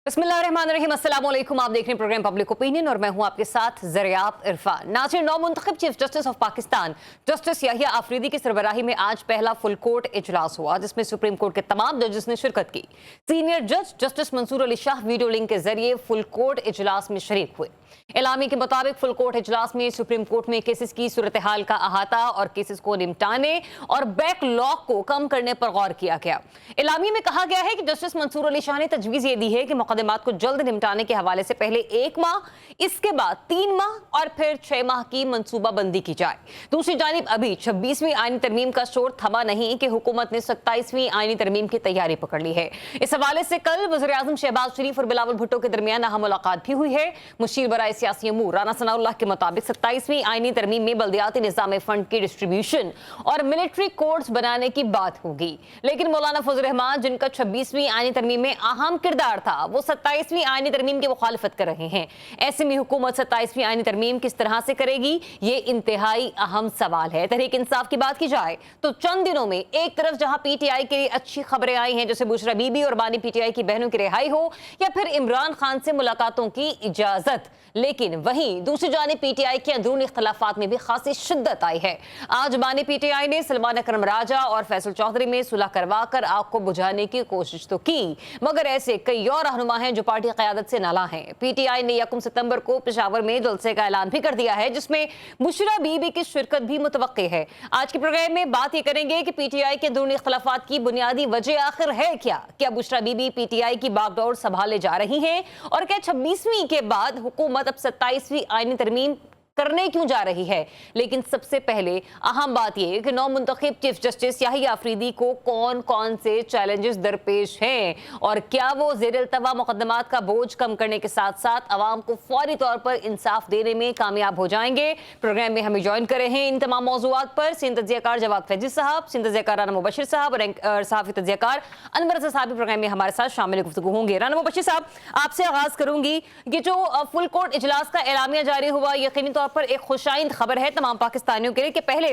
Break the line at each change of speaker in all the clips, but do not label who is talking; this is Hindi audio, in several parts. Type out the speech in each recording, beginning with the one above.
बिस्मिल्लाहिर्रहमानिर्रहीम, अस्सलाम वालेकुम। आप देख रहे हैं प्रोग्राम पब्लिक ओपिनियन और मैं हूं आपके साथ ज़रियाब इरफान। नाज़रीन, नौमुंतखब chief justice of Pakistan justice Yahya Afridi की सरबराही में आज पहला फुल कोर्ट इजलास हुआ, जिसमें सुप्रीम कोर्ट के तमाम जजेस ने शिरकत की। सीनियर जज justice Mansoor Ali Shah video link के जरिए फुल कोर्ट इजलास में शरीक हुए। एलामी के मुताबिक फुल कोर्ट इजलास में सुप्रीम कोर्ट में केसेस की सूरत हाल का अहाता और केसेस को निपटाने और बैकलॉग को कम करने पर गौर किया गया। एलामी में कहा गया है कि जस्टिस मंसूर अली शाह ने तजवीज़ ये दी है कि मुकदमात को जल्द निपटाने के हवाले से पहले 1 माह, इसके बाद 3 माह और फिर 6 माह की मनसूबाबंदी की जाए। दूसरी जानिब अभी 26वीं आईनी तरमीम का शोर थमा नहीं कि हुकूमत ने 27वीं आईनी तरमीम की तैयारी पकड़ ली है। इस हवाले से कल वज़ीर-ए-आज़म शहबाज शरीफ और बिलावल भुट्टो के दरमियान अहम मुलाकात भी हुई है। मुशीर बराए सियासी अमूर राना सनाउल्लाह के मुताबिक 27वीं आईनी तरमीम में बल्दियाती निज़ाम फंड की डिस्ट्रीब्यूशन और मिलिट्री कोर्ट्स बनाने की बात होगी, लेकिन मौलाना फजल रहमान, जिनका 26वीं आईनी तरमीम में अहम किरदार था, वो 27वीं आईनी तरमीम की मुखालिफत कर रहे हैं। ऐसे में हुकूमत 27वीं आईनी तरमीम किस तरह से करेगी, ये इंतहाई अहम सवाल है। तहरीक इंसाफ की बात की जाए तो चंद दिनों में एक तरफ जहां पीटीआई के लिए अच्छी खबरें आई हैं, जैसे बुशरा बीबी और बानी पीटीआई की बहनों की रिहाई हो या फिर इमरान खान से मुलाकातों की इजाजत, लेकिन वहीं दूसरी जानिब पीटीआई के अंदरूनी इख्तलाफात में भी खासी शिद्दत आई है। आज बानी पीटीआई ने सलमान अकरम राजा और फैसल चौधरी में सुलह करवाकर आग को बुझाने की कोशिश तो की, मगर ऐसे कई और रहनुमा हैं जो पार्टी क़यादत से नाला हैं। पीटीआई ने 1 सितंबर को पेशावर में जलसे का ऐलान भी कर दिया है, जिसमें बुशरा बीबी की शिरकत भी मुतवक्के है। आज के प्रोग्राम में बात ये करेंगे कि पीटीआई के अंदरूनी इख्तलाफात की बुनियादी वजह आखिर है क्या बुशरा बीबी पीटीआई की बागडोर संभाले जा रही हैं, और क्या 26वीं के बाद हुकूमत अब 27वीं आईनी तरमीम करने क्यों जा रही है। लेकिन सबसे पहले अहम बात यह कि नौमुंतखब चीफ जस्टिस याहिया आफरीदी को कौन कौन से चैलेंजेस दरपेश हैं और क्या वो ज़ेर-ए-इल्तवा मुकदमात का बोझ कम करने के साथ साथ अवाम को फौरी तौर पर इंसाफ देने में कामयाब हो जाएंगे। प्रोग्राम में हमें ज्वाइन करे हैं इन तमाम मौज़ूआत पर सीनियर तज्ज़ियाकार जवाद फैजी साहब, सीनियर तज्ज़ियाकार राना मुबशिर साहब और सहाफ़ी तज्ज़ियाकार अनवर रज़ा साहब प्रोग्राम में हमारे साथ शामिल गुफ्तगू होंगे। राना मुबशिर साहब, आपसे आगाज़ करूंगी कि जो फुल कोर्ट इजलास का एलामिया जारी हुआ, यकीनी तौर पर एक खुशाइंद खबर है तमाम पाकिस्तानियों के लिए कि पहले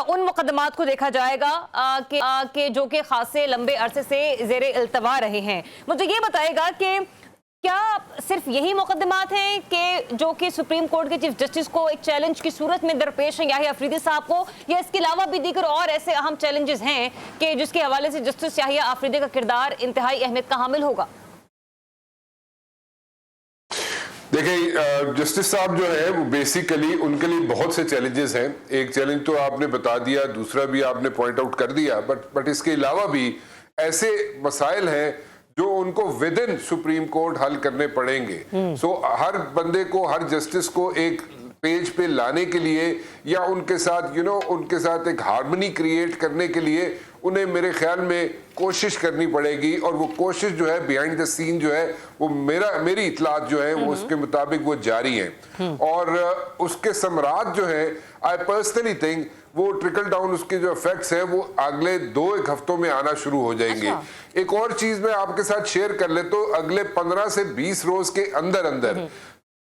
उन मुकदमात को देखा जाएगा कि जो कि खासे लंबे अरसे से ज़ेरे इल्तवा रहे हैं। मुझे ये बताएगा कि क्या सिर्फ यही मुकदमात हैं कि जो कि सुप्रीम कोर्ट के चीफ जस्टिस को एक चैलेंज की सूरत में दरपेश है याहिया आफरीदी साहब को, या इसके अलावा भी दीगर और ऐसे अहम चैलेंजेस हैं कि जिसके हवाले से जस्टिस याहिया आफरीदी का किरदार इंतहाई अहमियत का हामिल होगा?
देखिए, जस्टिस साहब जो है वो बेसिकली उनके लिए बहुत से चैलेंजेस हैं। एक चैलेंज तो आपने बता दिया, दूसरा भी आपने पॉइंट आउट कर दिया, बट इसके अलावा भी ऐसे मसाइल हैं जो उनको विद इन सुप्रीम कोर्ट हल करने पड़ेंगे। सो हर बंदे को, हर जस्टिस को एक पेज पे लाने के लिए या उनके साथ उनके साथ एक हार्मनी क्रिएट करने के लिए उन्हें मेरे ख्याल में कोशिश करनी पड़ेगी, और वो कोशिश जो है बिहाइंड द सीन जो है वो मेरी इतलात जो है वो उसके मुताबिक वो जारी है। और उसके समरात जो है, आई पर्सनली थिंक वो ट्रिकल डाउन, उसके जो इफेक्ट्स हैं वो अगले 2-1 हफ्तों में आना शुरू हो जाएंगे। अच्छा। एक और चीज मैं आपके साथ शेयर कर ले तो अगले 15 से 20 रोज के अंदर अंदर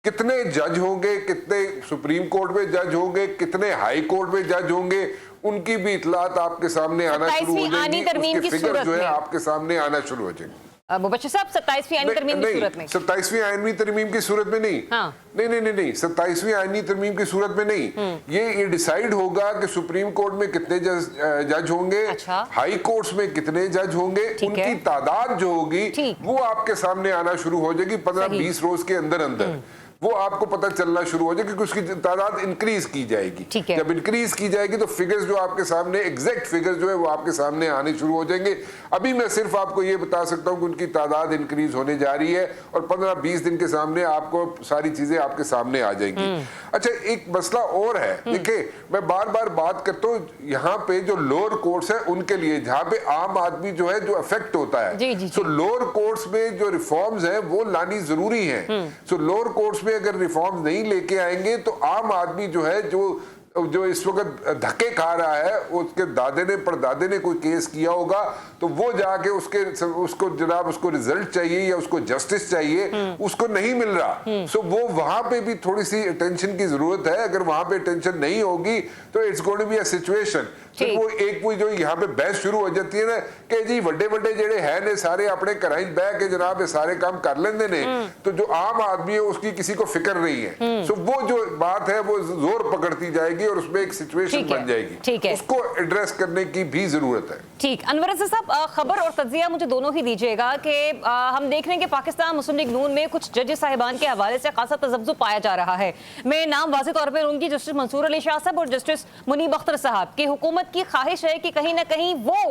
कितने जज होंगे, कितने सुप्रीम कोर्ट में जज होंगे, कितने हाई कोर्ट में जज होंगे, उनकी भी इतलात आपके सामने आना शुरू हो जाएंगी। उसके फिगर जो है आपके सामने आना शुरू हो जाएंगे।
मुबशिर साहब, 27वीं आईनी तरमीम की सूरत में?
27वीं आईनी तरमीम की सूरत में नहीं। हाँ। नहीं, 27वीं आईनी तरमीम की सूरत में नहीं। ये डिसाइड होगा कि सुप्रीम कोर्ट में कितने जज होंगे। अच्छा। हाई कोर्ट्स में कितने जज होंगे, उनकी तादाद जो होगी वो आपके सामने आना शुरू हो जाएगी 15-20 रोज के अंदर अंदर। वो आपको पता चलना शुरू हो जाएगी कि उसकी तादाद इंक्रीज की जाएगी। जब इंक्रीज की जाएगी तो फिगर्स जो आपके सामने, एग्जैक्ट फिगर्स जो है वो आपके सामने आने शुरू हो जाएंगे। अभी मैं सिर्फ आपको ये बता सकता हूँ कि उनकी तादाद इंक्रीज होने जा रही है और 15-20 दिन के सामने आपको सारी चीजें आपके सामने आ जाएंगी। अच्छा, एक मसला और है। देखिए, मैं बार बार बात करता हूँ यहाँ पे जो लोअर कोर्ट्स है उनके लिए, जहाँ पे आम आदमी जो है जो अफेक्ट होता है, सो लोअर कोर्ट्स में जो रिफॉर्म्स है वो लानी जरूरी है। सो लोअर कोर्ट्स अगर रिफॉर्म नहीं लेके आएंगे तो आम आदमी जो है जो इस वक्त धक्के खा रहा है, उसके दादे ने परदादे ने कोई केस किया होगा तो वो जाके उसको जनाब उसको रिजल्ट चाहिए या उसको जस्टिस चाहिए, उसको नहीं मिल रहा। सो वो वहां पे भी थोड़ी सी अटेंशन की जरूरत है। अगर वहां पे अटेंशन नहीं होगी तो it's going to be a situation फिर वो एक वो जो यहाँ पे बहस शुरू हो जाती है ना कि जी ਵੱਡੇ ਵੱਡੇ ਜਿਹੜੇ है ने सारे अपने घरां बह के जनाब ये सारे काम कर लेंगे ने, तो जो आम आदमी है उसकी किसी को फिक्र नहीं है। सो वो जो बात है वो जोर पकड़ती जाएगी और उसमें एक सिचुएशन बन जाएगी, उसको एड्रेस करने की भी जरूरत है।
ठीक, अनवर साहब खबर और तज्जिया मुझे दोनों ही दीजिएगा कि हम देख रहे हैं कि पाकिस्तान मुस्लिम लीग नून में कुछ जजेस साहिबान के हवाले से खासा तजब्जुब पाया जा रहा है। मैं नाम वाज़ेह तौर पर उनकी जस्टिस मंसूर अली शाह साहब और जस्टिस मुनीब अख्तर साहब की हुकूमत की ख्वाहिश है कि कहीं ना कहीं वो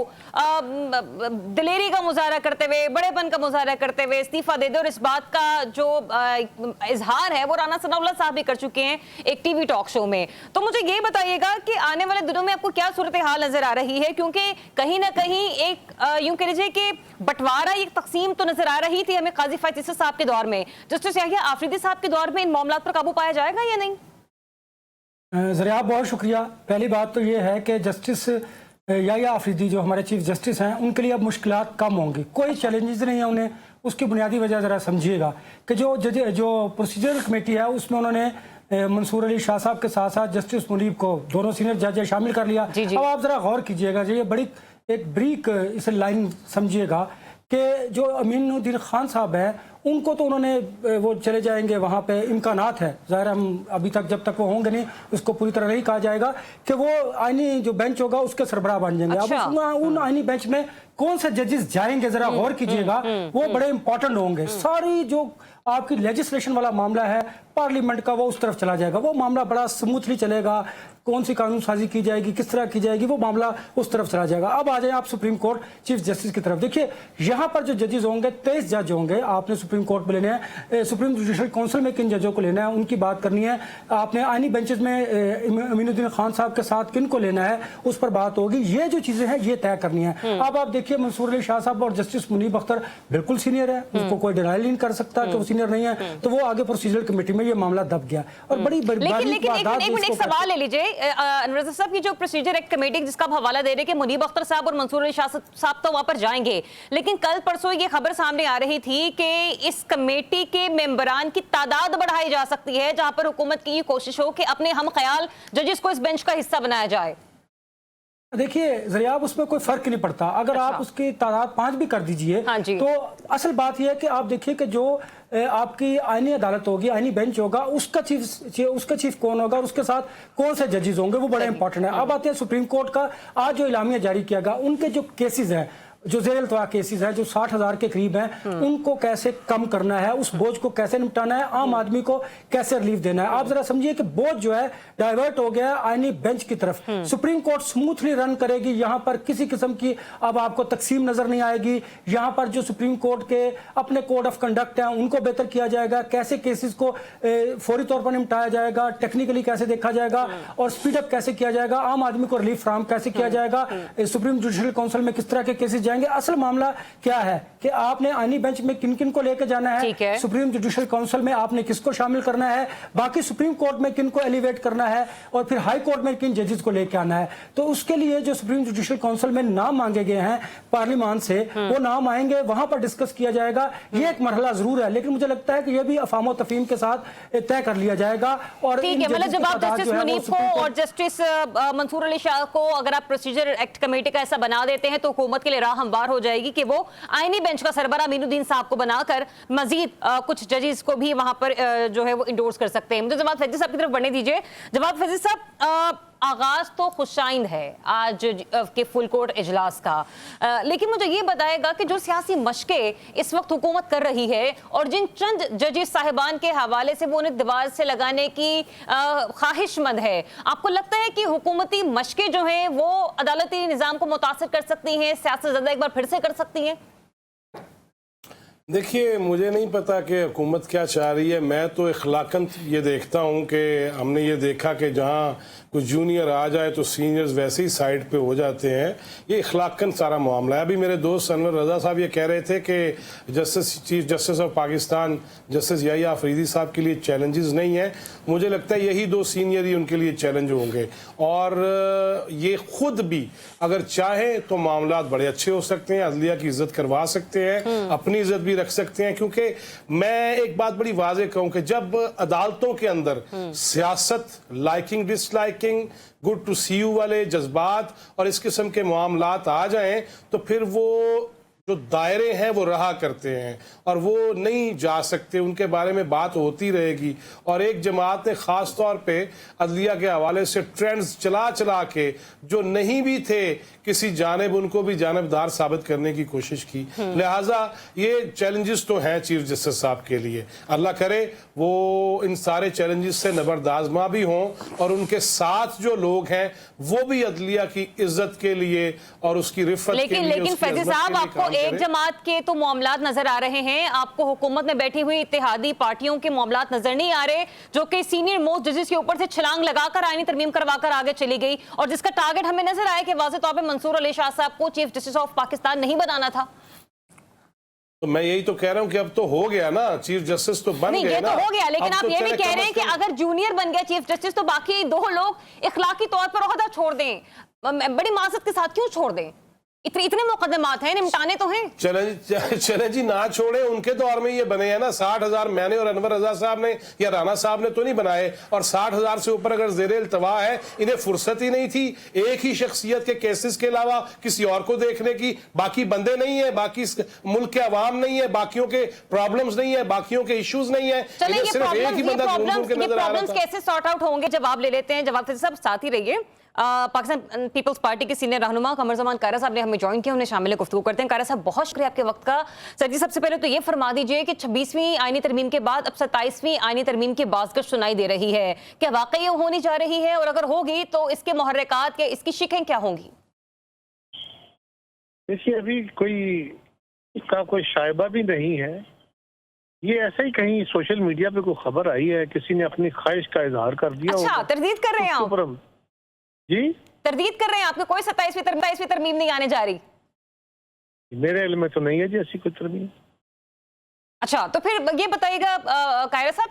दिलेरी का मुजाहरा करते हुए, बड़ेपन का मुजाहरा करते हुए इस्तीफा दे दे, और इस बात का जो इजहार है वो राना सनाउल्लाह साहब भी कर चुके हैं एक टीवी टॉक शो में। तो मुझे ये बताइएगा कि आने वाले दिनों में आपको क्या सूरत हाल नजर आ रही है, क्योंकि कहीं ना कहीं एक यूं कह लीजिए कि बंटवारा, एक तकसीम तो नजर आ रही थी हमें काजी फायद ईसा साहब के दौर में, जस्टिस याहिया आफरीदी साहब के दौर में इन मामलात पर काबू पाया जाएगा या नहीं?
ज़रिया, बहुत शुक्रिया। पहली बात तो ये है कि जस्टिस याहिया आफरीदी जो हमारे चीफ जस्टिस हैं उनके लिए अब मुश्किलात कम होंगी, कोई चैलेंजेस नहीं है उन्हें। उसकी बुनियादी वजह ज़रा समझिएगा कि जो प्रोसीजरल कमेटी है उसमें उन्होंने मंसूर अली शाह साहब के साथ साथ जस्टिस मुनीब को, दोनों सीनियर जज शामिल कर लिया। अब आप ज़रा गौर कीजिएगा, ये बड़ी एक ब्रीक इस लाइन समझिएगा कि जो अमीनुद्दीन खान साहब हैं उनको तो उन्होंने, वो चले जाएंगे वहाँ पे, इम्कानात है ज़ाहिर, हम अभी तक जब तक वो होंगे नहीं उसको पूरी तरह नहीं कहा जाएगा कि वो आईनी जो बेंच होगा उसके सरबराह बन जाएंगे।
अच्छा।
अब उन आईनी बेंच में कौन से जजेस जाएंगे जरा गौर कीजिएगा, वो बड़े इंपॉर्टेंट होंगे। सारी जो आपकी लेजिस्लेशन वाला मामला है पार्लियामेंट का वो उस तरफ चला जाएगा, वो मामला बड़ा स्मूथली चलेगा, कौन सी कानून साजी की जाएगी, किस तरह की जाएगी, वो मामला उस तरफ चला जाएगा। अब आ जाए आप सुप्रीम कोर्ट चीफ जस्टिस की तरफ। देखिए यहाँ पर जो जजेस होंगे 23 जज होंगे, आपने सुप्रीम कोर्ट में लेने हैं, सुप्रीम जुडिशल काउंसिल में किन जजों को लेना है उनकी बात करनी है, आपने आईनी बेंचेस में अमीनुद्दीन खान साहब के साथ किन को लेना है उस पर बात होगी। ये जो चीजें हैं ये तय करनी है। अब आप देखिए मंसूर अली शाह साहब और जस्टिस मुनीब अख्तर बिल्कुल सीनियर है, उसको कोई डिनाइल नहीं कर सकता कि वो सीनियर नहीं है, तो वो आगे प्रोसीजर कमेटी में ये मामला दब गया। और बड़ी
लेकिन एक सवाल ले लीजिए अनवर साहब की जो प्रोसीजर एक्ट कमेटी जिसका आप हवाला दे रहे कि मुनीब अख्तर साहब और मंसूर अली शाह साहब तो वहां पर जाएंगे, लेकिन कल परसों ये खबर सामने आ रही थी कि इस कमेटी के मेंबरान की तादाद बढ़ाई जा सकती है, जहां पर हुकूमत की ये कोशिश हो कि अपने हम ख्याल जजेस को इस बेंच का हिस्सा बनाया जाए।
देखिए ज़रिया, उसमें कोई फर्क नहीं पड़ता, अगर आप उसकी तादाद 5 भी कर दीजिए।
हाँ जी।
तो असल बात यह है कि आप देखिए कि जो आपकी आईनी अदालत होगी, आईनी बेंच होगा, उसका चीफ कौन होगा और उसके साथ कौन से जजेस होंगे, वो बड़ा इंपॉर्टेंट है। अब आते हैं सुप्रीम कोर्ट का आज जो इलामिया जारी किया गया, उनके जो केसेस हैं, जो ज़ेर इल्तवा केसेस हैं, जो 60,000 के करीब हैं, उनको कैसे कम करना है, उस बोझ को कैसे निपटाना है, आम आदमी को कैसे रिलीफ देना है। आप जरा समझिए कि बोझ जो है डाइवर्ट हो गया आईनी बेंच की तरफ। सुप्रीम कोर्ट स्मूथली रन करेगी, यहाँ पर किसी किस्म की अब आपको तकसीम नजर नहीं आएगी। यहाँ पर जो सुप्रीम कोर्ट के अपने कोड ऑफ कंडक्ट हैं उनको बेहतर किया जाएगा, कैसे केसेस को फौरी तौर पर निपटाया जाएगा, टेक्निकली कैसे देखा जाएगा और स्पीड अप कैसे किया जाएगा, आम आदमी को रिलीफ फ्राहम कैसे किया जाएगा, सुप्रीम जुडिशल काउंसिल में किस तरह के केसेस जाएंगे। असल मामला क्या है कि आपने आईनी बेंच में किन किन को लेकर जाना है, सुप्रीम जुडिशल काउंसिल में आपने किसको शामिल करना है, बाकी सुप्रीम कोर्ट में किन को एलिवेट करना है और फिर हाई कोर्ट में किन जजेस को लेकर आना है। तो उसके लिए जो सुप्रीम जुडिशल काउंसिल में नाम मांगे गए हैं पार्लियामान से, वो नाम आएंगे, वहां पर डिस्कस किया जाएगा। ये एक मरहला जरूर है, लेकिन मुझे लगता है कि यह भी अफाम तफहीम के साथ तय कर लिया जाएगा। और
ठीक है, मतलब जब आप जस्टिस मुनीब को और जस्टिस मंसूर अली शाह को अगर आप प्रोसीजर एक्ट कमेटी का ऐसा बना देते हैं तो हुकूमत के लिए राह हमवार हो जाएगी कि वो आईनी बेंच का सरबरा अमीनुद्दीन साहब को बनाकर मजीद कुछ जजेस को भी वहां पर जो है वो इंडोर्स कर सकते हैं। मुझे जवाब फैजी साहब की तरफ बढ़ने दीजिए। जवाब फैजी साहब, आगाज तो खुशाइंद है आज के फुल कोर्ट इजलास का, लेकिन मुझे ये बताएगा कि जो सियासी मशकें इस वक्त हुकूमत कर रही है और जिन चंद जजेस साहिबान के हवाले से वो उन्हें दीवार से लगाने की ख्वाहिशमंद है, आपको लगता है कि हुकूमती मशकें जो हैं वो अदालती निज़ाम को मुतासिर कर सकती हैं, सियासत ज़्यादा एक बार फिर से कर सकती हैं?
देखिए, मुझे नहीं पता कि हुकूमत क्या चाह रही है। मैं तो इखलाकन ये देखता हूँ कि हमने ये देखा कि जहाँ कुछ जूनियर आ जाए तो सीनियर्स वैसे ही साइड पे हो जाते हैं। ये इखलाकन सारा मामला है। अभी मेरे दोस्त अनवर रज़ा साहब ये कह रहे थे कि chief justice of Pakistan justice Yahya Afridi साहब के लिए चैलेंजेस नहीं है। मुझे लगता है यही 2 सीनियर ही उनके लिए चैलेंज होंगे, और ये खुद भी अगर चाहें तो मामला बड़े अच्छे हो सकते हैं, अदलिया की इज्जत करवा सकते हैं, अपनी इज्जत भी रख सकते हैं। क्योंकि मैं एक बात बड़ी वाज़ेह कहूँ कि जब अदालतों के अंदर सियासत, liking dislike liking, good to see you वाले जज्बात और इस किस्म के मामलात आ जाएं तो फिर वो जो दायरे हैं वो रहा करते हैं और वो नहीं जा सकते, उनके बारे में बात होती रहेगी। और एक जमात ने ख़ास तौर पे अदलिया के हवाले से ट्रेंड्स चला चला के जो नहीं भी थे किसी जानिब, उनको भी जानबदार साबित करने की कोशिश की। लिहाजा ये चैलेंजेस तो हैं चीफ जस्टिस साहब के लिए। अल्लाह करे वो इन सारे चैलेंजेस से नबरदाजमा भी हों और उनके साथ जो लोग हैं वो भी अदलिया की इज्जत के लिए और उसकी रिफत के लिए,
लेकिन फैजी साहब, आपको एक जमात के तो मामलात नजर आ रहे हैं, आपको हुकूमत में बैठी हुई इत्तेहादी पार्टियों के मामलात नजर नहीं आ रहे, जो कि सीनियर मोस्ट जजेस के ऊपर से छलांग लगाकर आईनी तरमीम करवाकर आगे चली गई और जिसका टारगेट हमें नजर आया कि वाज़ेह तौर पे मंसूर अली शाह साहब को चीफ जस्टिस ऑफ पाकिस्तान नहीं बनाना था।
तो मैं यही तो कह रहा हूं कि अब तो हो गया ना, चीफ जस्टिस तो बन गए ना।
तो हो गया, लेकिन आप ये भी कह रहे हैं कि अगर जूनियर बन गया चीफ जस्टिस तो बाकी दो लोग इखलाकी तौर पर ओहदा छोड़ दें, बड़ी माजरत के साथ क्यों छोड़ दें? इतने मुकदमात हैं, निपटाने तो हैं।
चले जी, ना छोड़े, उनके दौर में ये बने हैं ना। 60,000 मैंने और अनवर रजा साहब ने या राना साहब ने तो नहीं बनाए, और 60,000 से ऊपर अगर ज़ेरे इल्तवा है, इन्हें फुर्सत ही नहीं थी एक ही शख्सियत के केसेस के अलावा किसी और को देखने की। बाकी बंदे नहीं है, बाकी मुल्क के अवाम नहीं है, बाकियों के प्रॉब्लम्स नहीं है, बाकियों के इश्यूज नहीं है, सिर्फ एक ही बंदा घूम के नजर आ रहा था।
कैसे सॉर्ट आउट होंगे? जवाब ले लेते हैं, जवाब सब साथ ही रहिए। पाकिस्तान पीपल्स पार्टी के सीनियर रहनुमा कमर जमान कायरा साहब ने हमें ज्वाइन किया, उन्हें शामिल गुफ्तगू करते हैं। कायरा साहब, बहुत शुक्रिया आपके वक्त का। सर जी, सबसे पहले तो ये फरमा दीजिए कि 26वीं आईनी तरमीम के बाद अब 27वीं आईनी तरमीम की बाज़गश सुनाई दे रही है, क्या वाकई ये होने जा रही है, और अगर होगी तो इसके मुहर्रिकात के, इसकी शिकें क्या होंगी?
देखिए, अभी कोई इसका कोई शायबा भी नहीं है, ये ऐसे ही कहीं सोशल मीडिया पे कोई खबर आई है, किसी ने अपनी ख्वाहिश का इजहार कर दिया।
अच्छा, तरदीद कर रहे हैं आप?
जी,
तरदीद कर रहे हैं आपके? कोई 27वीं तरमीम नहीं आने जा रही?
मेरे इल्म में तो नहीं है जी ऐसी कोई तरमीम।
अच्छा, तो फिर ये बताइएगा कायरा साहब,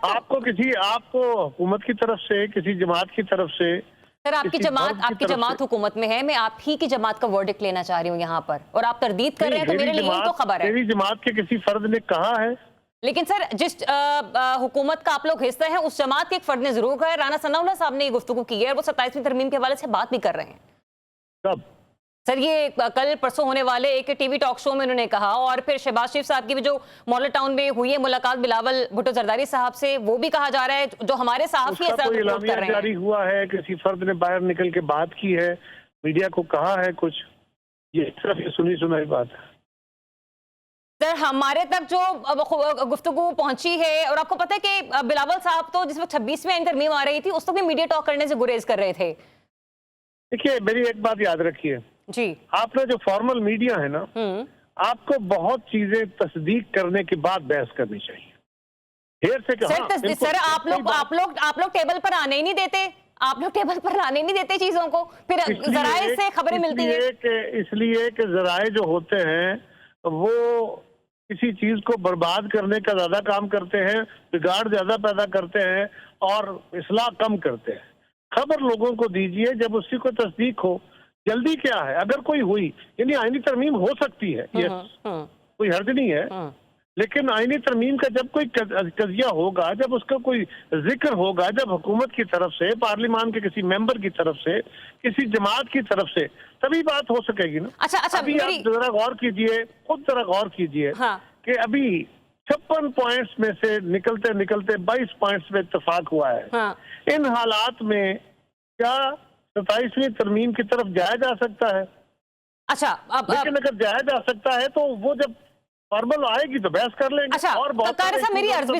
आपको हुकूमत की तरफ से, किसी जमात की तरफ से?
सर, आपकी जमात हुकूमत में है, मैं आप ही की जमात का वर्डिक्ट लेना चाह रही हूँ यहाँ पर, और आप तरदीद कर रहे हैं, तो मेरे लिए यही तो खबर है।
मेरी जमात के किसी फर्द ने कहा है?
लेकिन सर, जिस हुकूमत का आप लोग हिस्सा हैं, उस जमात के एक फर्द ने जरूर कहा है, राना सनाउल्लाह साहब ने ये गुफ्तगू की है, वो 27वीं तरमीम के हवाले से बात भी कर रहे हैं।
कब?
सर, ये कल परसों होने वाले एक टीवी टॉक शो में उन्होंने कहा, और फिर शहबाज शरीफ साहब की भी जो मॉडल टाउन में हुई है मुलाकात बिलावल भुट्टो जरदारी साहब से, वो भी कहा जा रहा है, जो हमारे सहाफ़ी
जारी हुआ है, किसी फर्द ने बाहर निकल के बात की है, मीडिया को कहा है कुछ, ये सिर्फ सुनी सुनाई बात है।
सर, हमारे तक जो गुफ्तगू पहुंची है, और आपको पता है कि बिलावल साहब तो जिस वक्त 26वीं आईनी तरमीम आ रही थी, उस वक्त भी मीडिया टॉक करने से गुरेज कर रहे थे।
देखिए, मेरी एक बात याद रखिए
जी, आपने
जो फॉर्मल मीडिया है ना, आपको बहुत चीजें तस्दीक करने के बाद बहस करनी चाहिए।
सर, आप लोग टेबल पर आने ही नहीं देते, आप लोग टेबल पर लाने नहीं देते चीजों को, फिर जराए से खबरें मिलती हैं।
इसलिए कि जराए जो होते हैं वो किसी चीज को बर्बाद करने का ज्यादा काम करते हैं, बिगाड़ ज्यादा पैदा करते हैं और इस्लाह कम करते हैं। खबर लोगों को दीजिए जब उसकी कोई तस्दीक हो। जल्दी क्या है? अगर कोई हुई, यानी आईनी तरमीम हो सकती है, कोई हर्ज नहीं है, लेकिन आईनी तरमीम का जब कोई कजिया होगा, जब उसका कोई जिक्र होगा, जब हुकूमत की तरफ से, पार्लियामान के किसी मेंबर की तरफ से, किसी जमात की तरफ से, तभी बात हो सकेगी ना।
अच्छा,
अभी आप जरा गौर कीजिए, खुद जरा गौर कीजिए कि अभी 56 पॉइंट्स में से निकलते निकलते 22 पॉइंट्स में इत्तेफाक हुआ है। इन हालात में क्या 27वीं तरमीम की तरफ जाया जा सकता है?
अच्छा,
लेकिन अगर जाया जा सकता है तो वो जब फॉर्मल आएगी तो बहस कर लेंगे।
अच्छा,
और
साहब, मेरी अर्ज